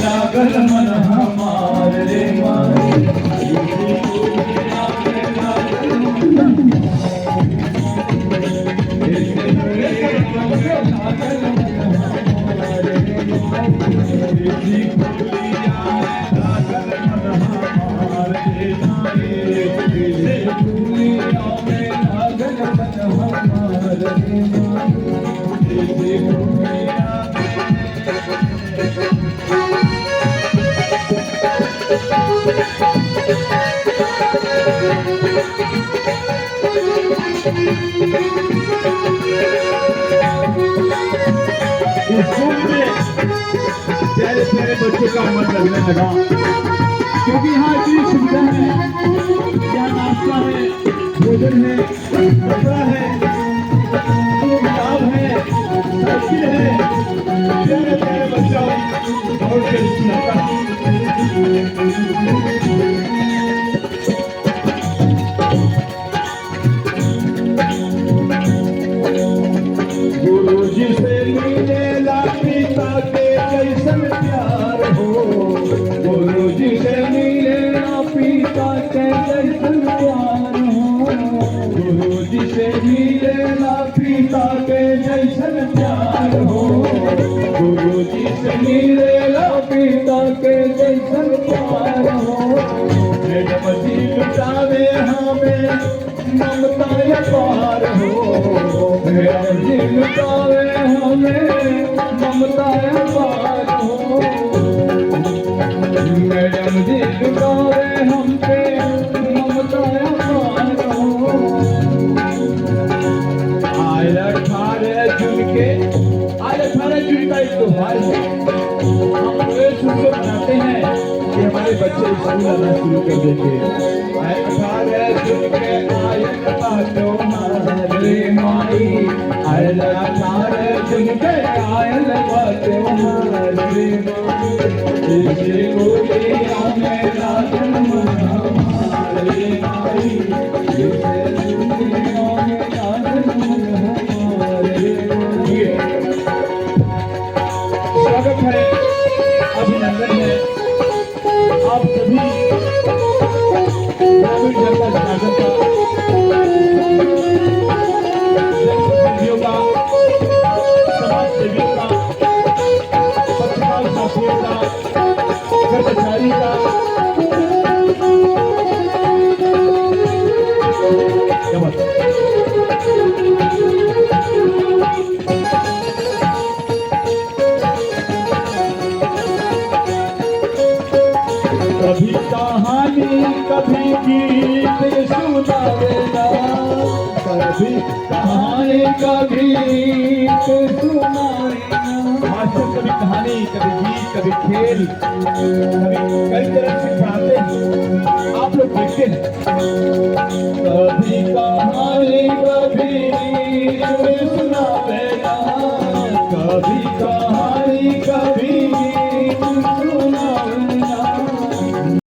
लागल मन हमारे माई प्यारे प्यारे बच्चों का मन लगने लगा, क्योंकि यहाँ इतनी सुविधा है, यहाँ नाश्ता है, भोजन है, कपड़ा है, किताब है, साइकिल है। प्यारे प्यारे बच्चों बहुत टेस्टी लगता है। गुरुजी से मिलेला पिता के कैसन प्यार हो, गुरुजी से मिलेला पिता के कैसन प्यार हो, गुरुजी से मिलेला पिता के जैसन प्यार हो, गुरुजी से मिलेला पिता के जैसन प्यार हो। मैडम जी लुटावे हमें ममता अपार हो, मैडम जी लुटावे हमें ममता अपार हो, मैडम जी लुटावे हम पे ममता अपार हो। आज 18 जून का एक त्योहार है, हम एक शुरू मनाते हैं कि हमारे बच्चे स्कूल आना शुरू कर देंगे। 18 जून के आयन का त्योहार रे माई, 18 जून के आयन का त्योहार रे माई, इसे गोरिया में लागल मन हमारे माई, इसे गोरिया में लागल मन हमारे माई। स्वागत है, अभिनंदन है आप सभी ग्रामीण जनता जनार्दन का, जनप्रतिनिधियों का, समाज सेवियों का, पत्रकार साथियों का, कर्मचारी का। कभी कहानी कभी गीत सुनावेला, कभी कहानी कभी गीत सुनावेला। मास्टर कभी कहानी, कभी गीत, कभी खेल, कभी कई तरह से पढ़ाते हैं, आप लोग देखते हैं। कभी कहानी कभी गीत